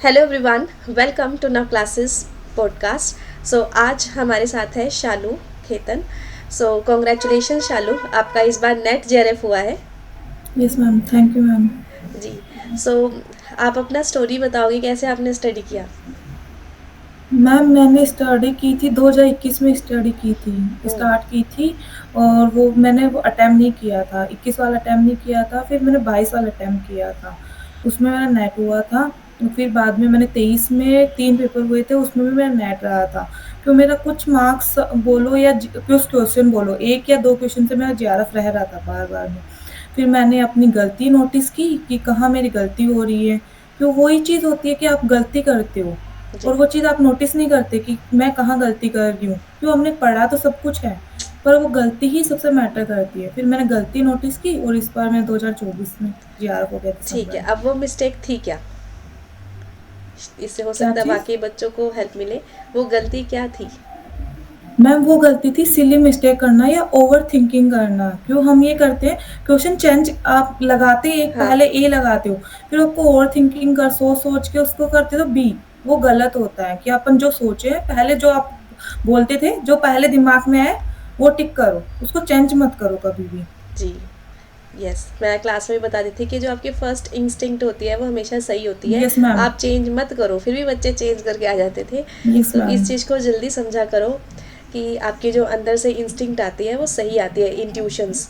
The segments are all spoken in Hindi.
Hello everyone, welcome to now classes podcast. आज हमारे साथ है शालू खेतन। कॉन्ग्रेचुलेशन शालू, आपका इस बार नेट जेआरएफ हुआ है। Yes ma'am, thank you ma'am. जी। सो आप अपना स्टोरी बताओगे, कैसे आपने स्टडी किया? मैम मैंने स्टडी की थी 2021 में स्टडी की थी, हम्म। स्टार्ट की थी। और वो अटेम्प्ट नहीं किया था, 21 वाला अटेम्प्ट नहीं किया था, फिर मैंने 22 वाला अटेम्प्ट किया था। उसमें मेरा नेट हुआ था। फिर बाद में मैंने 23 में 3 पेपर हुए थे, उसमें भी मेरा नेट रहा था। मेरा कुछ मार्क्स बोलो या कुछ क्वेश्चन बोलो, 1 या 2 क्वेश्चन से मेरा जेआरएफ रह रहा था बार-बार में। फिर मैंने अपनी गलती नोटिस की कि कहाँ मेरी गलती हो रही है। वही चीज़ होती है कि आप गलती करते हो जी। और वो चीज़ आप नोटिस नहीं करते कि मैं कहाँ गलती कर रही हूँ। हमने पढ़ा तो सब कुछ है, पर वो गलती ही सबसे मैटर करती है। फिर मैंने गलती नोटिस की और इस बार मैं 2024 में जेआरएफ हो गया ठीक है, दिसंबर में। अब वो मिस्टेक थी क्या? इससे हो क्या सकता है चीज़? बाकी बच्चों को हेल्प मिले। वो गलती क्या थी? मैम वो गलती थी सिली मिस्टेक करना या ओवरथिंकिंग करना। हम ये करते हैं, क्वेश्चन चेंज आप लगाते एक हाँ। पहले ए लगाते हो, फिर आपको ओवरथिंकिंग कर सोच-सोच के उसको करते हो तो बी। वो गलत होता है कि अपन जो सोचे हैं, पहले जो आप बोलते थे, जो पहले दिमाग में आए, वो टिक करो, उसको चेंज मत करो कभी भी। जी। यस, मैं क्लास में बता दी थी कि जो आपकी फर्स्ट इंस्टिंक्ट होती है वो हमेशा सही होती है। Yes ma'am. आप चेंज मत करो, फिर भी बच्चे चेंज करके आ जाते थे। यस तो मैम। इस चीज़ को जल्दी समझा करो कि आपकी जो अंदर से इंस्टिंक्ट आती है वो सही आती है, इंट्यूशंस।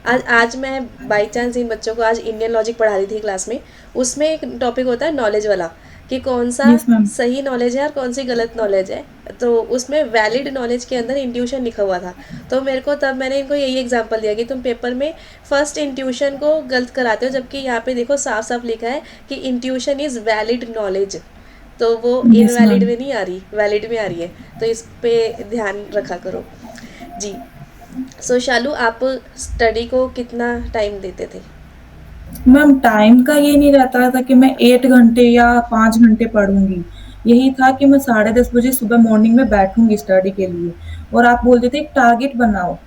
आज आज मैं बाई चांस इन बच्चों को आज इंडियन लॉजिक पढ़ा रही थी क्लास में। उसमें एक टॉपिक होता है नॉलेज वाला, कि कौन सा यस मैम। सही नॉलेज है और कौन सी गलत नॉलेज है। तो उसमें वैलिड नॉलेज के अंदर इंट्यूशन लिखा हुआ था। तो मेरे को तब मैंने इनको यही एग्जांपल दिया कि तुम पेपर में फर्स्ट इंट्यूशन को गलत कराते हो, जबकि यहाँ पे देखो साफ साफ लिखा है कि इंट्यूशन इज़ वैलिड नॉलेज। तो वो यस इनवैलिड मैम। में नहीं आ रही, वैलिड में आ रही है। तो इस पे ध्यान रखा करो। जी। शालू, आप स्टडी को कितना टाइम देते थे? मैम टाइम का ये नहीं रहता था कि मैं 8 घंटे या 5 घंटे पढ़ूँगी। यही था कि मैं 10:30 बजे सुबह मॉर्निंग में बैठूँगी स्टडी के लिए। और आप बोलते थे एक टारगेट बनाओ,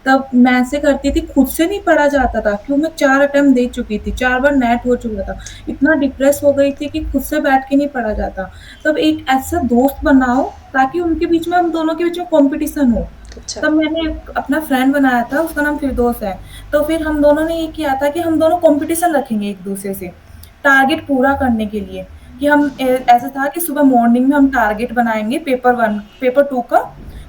तब मैं ऐसे करती थी, खुद से नहीं पढ़ा जाता था। मैं 4 अटेम्प्ट दे चुकी थी, 4 बार नेट हो चुका था। इतना डिप्रेस हो गई थी कि खुद से बैठ के नहीं पढ़ा जाता। तब एक ऐसा दोस्त बनाओ ताकि उनके बीच में, हम दोनों के बीच में कॉम्पिटिशन हो। अच्छा। तब मैंने एक अपना फ्रेंड बनाया था, उसका नाम फिरदौस है। तो फिर हम दोनों ने ये किया था कि हम दोनों कॉम्पिटिशन रखेंगे एक-दूसरे से, टारगेट पूरा करने के लिए। ऐसा था कि सुबह मॉर्निंग में हम टारगेट बनाएँगे पेपर 1, पेपर 2 का,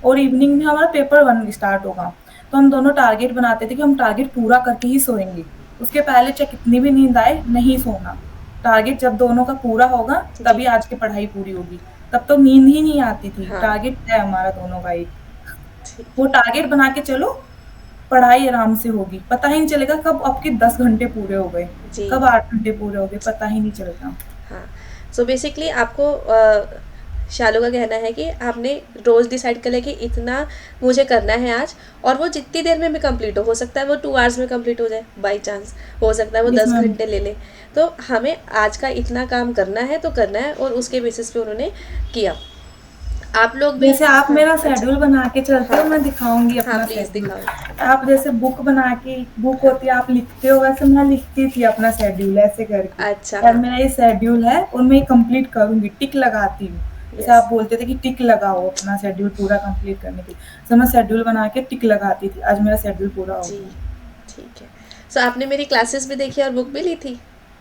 और इवनिंग में हमारा पेपर 1 स्टार्ट होगा। तो हम दोनों टारगेट बनाते थे कि हम टारगेट पूरा करके ही सोएँगे। उसके पहले चाहे कितनी भी नींद आए, नहीं सोना। टारगेट जब दोनों का पूरा होगा, जी। तभी आज की पढ़ाई पूरी होगी। तब तो नींद ही नहीं आती थी, हाँ। टारगेट है हमारा दोनों का एक। ठीक। वो टारगेट बना के चलो, पढ़ाई आराम से होगी। पता ही नहीं चलेगा कब आपके 10 घंटे पूरे हो गए, जी। कब 8 घंटे पूरे हो गए, पता ही नहीं चलता। हाँ। बेसिकली आपको शालू का कहना है कि आपने रोज़ डिसाइड कर लिया कि इतना मुझे करना है आज, और वो जितनी देर में भी कंप्लीट हो सकता है वो 2 आवर्स में कंप्लीट हो जाए बाई चांस, हो सकता है वो यस दस मैम। घंटे ले ले। तो हमें आज का इतना काम करना है तो करना है, और उसके बेसिस पे उन्होंने किया। आप लोग भी। जैसे आप हाँ। मेरा अच्छा। शेड्यूल बना के चलते हाँ। हो, मैं दिखाऊँगी हाँ, अपना प्लीज़ शेड्यूल। दिखाओ। आप जैसे बुक बना के, बुक हाँ। होती है आप लिखते हो, वैसे मैं लिखती थी अपना शेड्यूल ऐसे करके। अच्छा। यार हाँ। मेरा ये शेड्यूल है और मैं ये कंप्लीट करूँगी, टिक लगाती हूँ। जैसे यस। आप बोलते थे कि टिक लगाओ अपना शेड्यूल पूरा कंप्लीट करने के लिए। तो मैं शेड्यूल बना के टिक लगाती थी, आज मेरा शेड्यूल पूरा हो जी। गया। ठीक है। आपने मेरी क्लासेस भी देखी और बुक भी ली थी?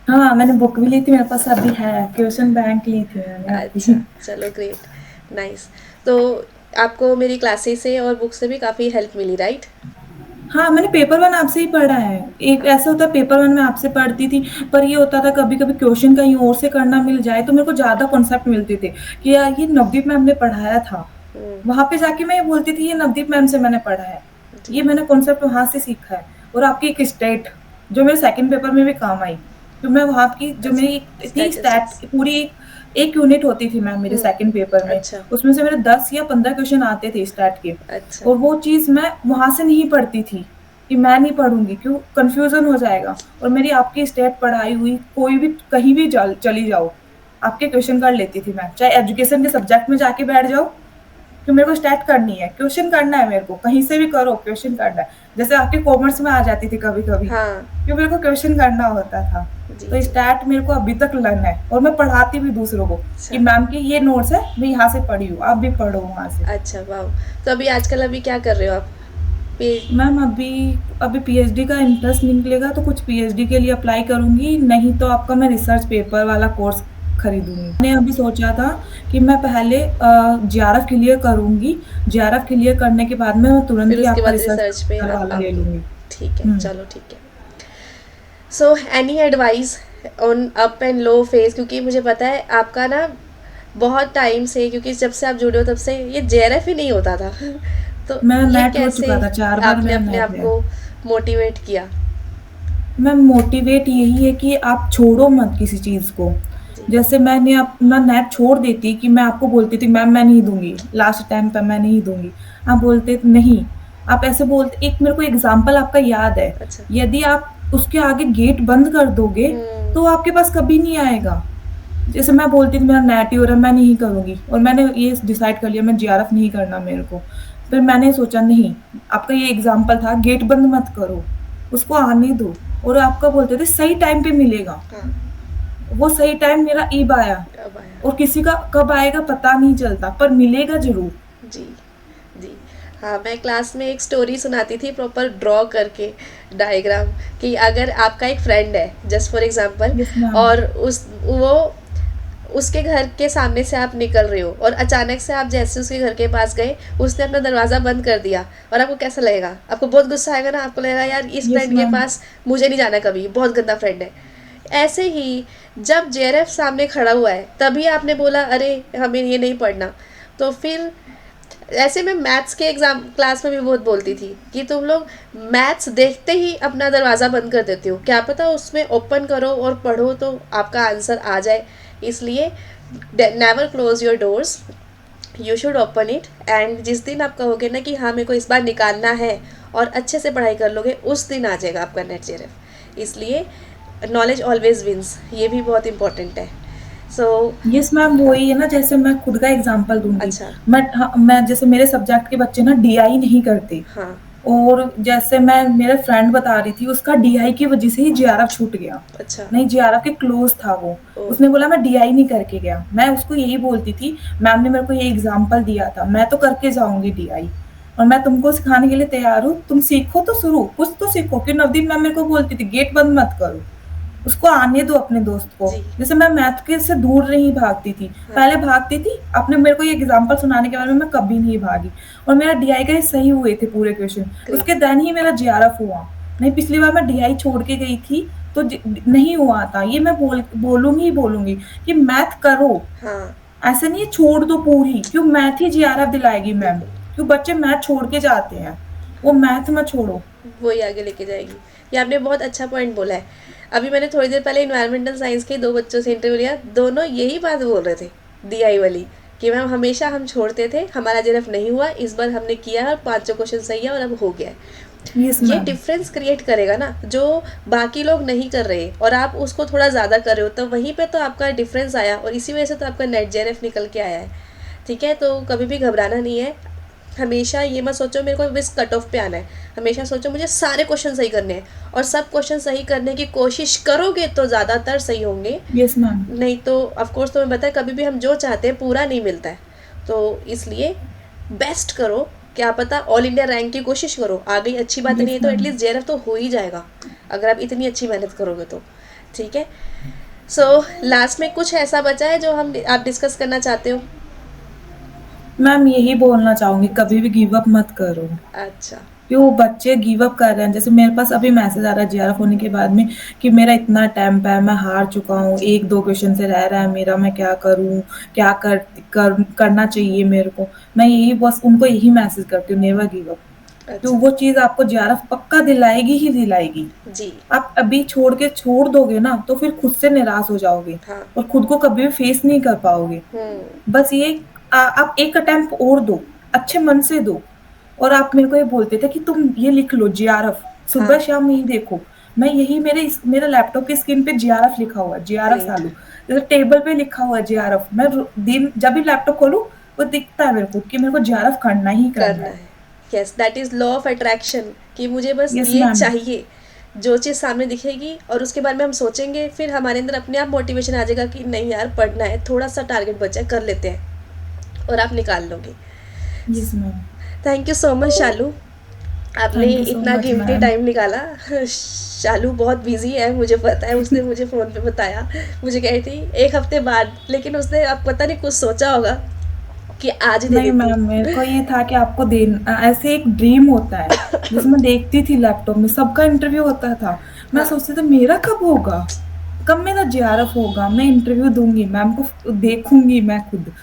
हाँ, मैंने बुक भी ली थी, मेरे पास अभी है, क्वेश्चन बैंक ली थी मैंने अच्छा, अभी। चलो ग्रेट, नाइस। तो आपको मेरी क्लासेस से और बुक से भी काफ़ी हेल्प मिली, राइट? हाँ, मैंने पेपर 1 आपसे ही पढ़ा है। एक ऐसा होता है, पेपर 1 में आपसे पढ़ती थी, पर ये होता था कभी-कभी क्वेश्चन कहीं और से करना मिल जाए तो मेरे को ज़्यादा कॉन्सेप्ट मिलते थे कि यार ये नवदीप मैम ने पढ़ाया था। हम्म। वहाँ पे जाके मैं ये बोलती थी ये नवदीप मैम से मैंने पढ़ा है। जी। ये मैंने कॉन्सेप्ट वहाँ से सीखा है। और आपकी एक स्टेट जो मेरे सेकंड पेपर में भी काम आई। तो मैं वहाँ की जो अच्छा, मेरी एक थी स्टैटिस्टिक्स। स्टैट पूरी एक यूनिट होती थी मैम मेरे सेकंड पेपर में। अच्छा। उसमें से मेरे 10 या 15 क्वेश्चन आते थे स्टैट के। अच्छा। और वो चीज़ मैं वहाँ से नहीं पढ़ती थी कि मैं नहीं पढ़ूँगी, क्यों कन्फ्यूज़न हो जाएगा। और मेरी आपकी स्टेट पढ़ाई हुई, कोई भी कहीं भी चली जाओ, आपके क्वेश्चन कर लेती थी मैं। चाहे एजुकेशन के सब्जेक्ट में जाके बैठ जाओ, कि मेरे को स्टार्ट करनी है, क्वेश्चन करना है मेरे को, कहीं से भी करो क्वेश्चन करना है। जैसे आपके कॉमर्स में आ जाती थी कभी-कभी, हाँ। कि मेरे को क्वेश्चन करना होता था। जी, तो जी। स्टार्ट मेरे को अभी तक लर्न है और मैं पढ़ाती भी दूसरों को कि अच्छा। मैम की ये नोट्स है, मैं यहाँ से पढ़ी हूँ, आप भी पढ़ो वहाँ से। अच्छा, वाओ! तो अभी आजकल अभी क्या कर रहे हो आप? पी मैम अभी अभी पीएचडी का इंटरेस्ट निकलेगा तो कुछ पीएचडी के लिए अप्लाई करूँगी, नहीं तो आपका मैं रिसर्च पेपर वाला कोर्स खरीदूँगी। मैंने अभी सोचा था कि मैं पहले जेआरएफ क्लियर करूँगी, जेआरएफ क्लियर करने के बाद में मैं तुरंत फिर ही उसके आपका बाद रिसर्च रिसर्च पे पेपर आप वाला ले आओगे। लूँगी। ठीक है, हुँ। चलो ठीक है। So any advice on up and low phase, क्योंकि मुझे पता है आपका ना बहुत टाइम से, क्योंकि जब से आप जुड़े हो तब से ये जेआरएफ ही नहीं होता था। तो मेरा ये नेट हो कैसे चुका था, 4 बार आपने मेरा अपने नेट आप गया। को मोटिवेट किया? मैम मोटिवेट यही है कि आप छोड़ो मत किसी चीज़ को। जी। जैसे मैंने अपना नेट छोड़ देती कि मैं आपको बोलती थी मैम मैं नहीं दूँगी, लास्ट टाइम पे मैं नहीं दूँगी। आप बोलते नहीं, आप ऐसे बोलते एक मेरे को एग्ज़ाम्पल आपका याद है, अच्छा। यदि आप उसके आगे गेट बंद कर दोगे, हुँ। तो वो आपके पास कभी नहीं आएगा। जैसे मैं बोलती थी मेरा नेट ही हो रहा है, मैं नहीं करूँगी और मैंने ये डिसाइड कर लिया मैं जेआरएफ नहीं करना मेरे को। फिर मैंने सोचा नहीं, आपका ये एग्ज़ाम्पल था गेट बंद मत करो, उसको आने दो और आपका बोलते थे सही टाइम पे मिलेगा। हाँ, वो सही टाइम मेरा ईब आया अब आया। और किसी का कब आएगा पता नहीं चलता, पर मिलेगा ज़रूर। जी, जी। हाँ, मैं क्लास में एक स्टोरी सुनाती थी प्रॉपर ड्रॉ करके डायग्राम, कि अगर आपका एक फ्रेंड है just for example, yes ma'am. और वो उसके घर के सामने से आप निकल रहे हो और अचानक से आप जैसे उसके घर के पास गए, उसने अपना दरवाज़ा बंद कर दिया, और आपको कैसा लगेगा? आपको बहुत गुस्सा आएगा ना, आपको लगेगा यार इस यस फ्रेंड के मैम। पास मुझे नहीं जाना कभी, बहुत गंदा फ्रेंड है। ऐसे ही जब जेआरएफ सामने खड़ा हुआ है तभी आपने बोला अरे हमें ये नहीं पढ़ना, तो फिर ऐसे मैं मैथ्स के एग्ज़ाम क्लास में भी बहुत बोलती थी कि तुम लोग मैथ्स देखते ही अपना दरवाज़ा बंद कर देते हो, क्या पता उसमें ओपन करो और पढ़ो तो आपका आंसर आ जाए। इसलिए never close your doors, you should open it, and जिस दिन आप कहोगे ना कि हाँ मेरे को इस बार निकालना है और अच्छे से पढ़ाई कर लोगे, उस दिन आ जाएगा आपका नेट जेआरएफ। इसलिए नॉलेज ऑलवेज विंस, ये भी बहुत इंपॉर्टेंट है। सो यस मैम, वही है ना, जैसे मैं खुद का एग्ज़ाम्पल दूँगी। अच्छा। मैं जैसे मेरे सब्जेक्ट के बच्चे ना डीआई नहीं करते हाँ। और जैसे मैं मेरे फ्रेंड बता रही थी उसका डीआई की वजह से ही जेआरएफ छूट गया। अच्छा। नहीं, जेआरएफ के क्लोज़ था वो। ओ। उसने बोला मैं डीआई नहीं करके गया। मैं उसको यही बोलती थी, मैम ने मेरे को ये एग्ज़ाम्पल दिया था, मैं तो करके जाऊँगी डीआई और मैं तुमको सिखाने के लिए तैयार हूँ। तुम सीखो तो शुरू, कुछ तो सीखो। फिर नवदीप मैम मेरे को बोलती थी गेट बंद मत करो। उसको आने दो अपने दोस्त को। जी। जैसे मैं मैथ के से दूर नहीं भागती थी, हाँ। पहले भागती थी, आपने मेरे को ये एग्ज़ाम्पल सुनाने के बाद में मैं कभी नहीं भागी और मेरा डीआई के सही हुए थे पूरे क्वेश्चन। ग्रेट। उसके देन ही मेरा जेआरएफ हुआ। नहीं, पिछली बार मैं डीआई छोड़ के गई थी तो नहीं हुआ था। ये मैं बोलूँगी ही बोलूँगी कि मैथ करो, हाँ, ऐसा नहीं है छोड़ दो पूरी, क्यों मैथ ही जेआरएफ दिलाएगी मैम। बिल्कुल। क्यों बच्चे मैथ छोड़ के जाते हैं, वो मैथ मत छोड़ो। वही आगे लेके जाएगी। ये आपने बहुत अच्छा पॉइंट बोला है। अभी मैंने थोड़ी देर पहले इन्वायरमेंटल साइंस के 2 बच्चों से इंटरव्यू लिया, दोनों यही बात बोल रहे थे, डीआई वाली, कि मैम हमेशा हम छोड़ते थे, हमारा जेआरएफ नहीं हुआ, इस बार हमने किया है और 5 क्वेश्चन सही है और अब हो गया है। यस ये मैम। डिफरेंस क्रिएट करेगा ना, जो बाकी लोग नहीं कर रहे और आप उसको थोड़ा ज़्यादा कर रहे हो, तो वहीं पे तो आपका डिफरेंस आया और इसी वजह से तो आपका नेट जेआरएफ निकल के आया है। ठीक है, तो कभी भी घबराना नहीं है। हमेशा ये मत सोचो मेरे को बस कट ऑफ पे आना है, हमेशा सोचो मुझे सारे क्वेश्चन सही करने हैं, और सब क्वेश्चन सही करने की कोशिश करोगे तो ज़्यादातर सही होंगे। Yes ma'am. नहीं तो ऑफकोर्स तुम्हें पता है कभी भी हम जो चाहते हैं पूरा नहीं मिलता है, तो इसलिए बेस्ट करो। क्या पता ऑल इंडिया रैंक की कोशिश करो, आ गई अच्छी बात नहीं यस है तो मैम। एटलीस्ट जेआरएफ तो हो ही जाएगा, अगर आप इतनी अच्छी मेहनत करोगे तो। ठीक है, सो लास्ट में कुछ ऐसा बचा है जो हम आप डिस्कस करना चाहते हो? मैम यही बोलना चाहूँगी, कभी भी गिव अप मत करो। अच्छा। क्यों बच्चे गिव अप कर रहे हैं, जैसे मेरे पास अभी मैसेज आ रहा है जेआरएफ होने के बाद में कि मेरा इतना अटेम्प्ट है, मैं हार चुका हूँ, जी। 1-2 क्वेश्चन से रह रहा है मेरा, मैं क्या करूँ? क्या करना चाहिए मेरे को? मैं यही बस उनको यही मैसेज करती हूँ, नेवर गिव अप। तो अच्छा। वो चीज़ आपको जेआरएफ पक्का दिलाएगी ही दिलाएगी। जी। आप अभी छोड़ दोगे ना तो फिर खुद से निराश हो जाओगे हाँ। और खुद को कभी भी फेस नहीं कर पाओगे। बस ये आप एक अटेम्प्ट और दो, अच्छे मन से दो। और आप मेरे को ये बोलते थे कि तुम ये लिख लो जेआरएफ, हाँ। सुबह शाम यही देखो। मैं यही मेरे लैपटॉप की स्क्रीन पे जेआरएफ लिखा हुआ है, जेआरएफ ग्रेट। चालू। जैसे टेबल पे लिखा हुआ है जेआरएफ, मैं दिन जब भी लैपटॉप खोलूँ वो दिखता है मेरे को कि मेरे को जेआरएफ करना ही करना करना है। है। Yes, that is law of attraction, कि मुझे बस यस ये मैम। चाहिए। जो चीज़ सामने दिखेगी और उसके बारे में हम सोचेंगे, फिर हमारे अंदर अपने आप मोटिवेशन आ जाएगा कि नहीं यार पढ़ना है, थोड़ा सा टारगेट बचा है, कर लेते हैं, और आप निकाल लोगे। Yes ma'am. Thank you so much Shalu, आपने थैंक यू सो इतना मच कीमती मैम। टाइम निकाला। शालू बहुत बिजी है, मुझे पता है, उसने मुझे फ़ोन पे बताया। मुझे कही थी एक हफ्ते बाद, लेकिन उसने अब पता नहीं कुछ सोचा होगा कि आज ही दे नहीं देती मैम, हूँ। मेरे को ये था कि आपको ऐसे एक ड्रीम होता है, जैसे मैं देखती थी लैपटॉप में सबका इंटरव्यू होता था, मैं हाँ सोचती थी मेरा कब होगा? कब मेरा जेआरएफ होगा? मैं इंटरव्यू दूँगी, मैम को देखूँगी मैं खुद।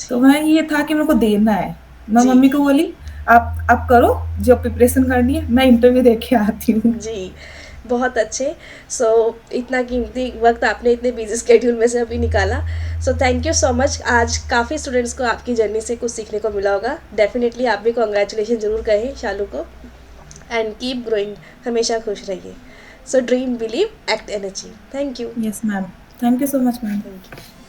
तो जी। मैं ये था कि मेरे को देना है। मैं जी। मम्मी को बोली, "आप करो, जो प्रिपरेशन करनी है, मैं इंटरव्यू दे के आती हूँ।" जी, बहुत अच्छे। सो इतना कीमती वक़्त आपने इतने बिज़ी शेड्यूल में से अभी निकाला। So thank you so much. आज काफ़ी स्टूडेंट्स को आपकी जर्नी से कुछ सीखने को मिला होगा। डेफ़िनेटली आप भी कांग्रेचुलेशन ज़रूर कहें शालू को, एंड कीप ग्रोइंग, हमेशा खुश रहिए। So dream, believe, act and achieve. Thank you. Yes ma'am. Thank you so much ma'am. Thank you.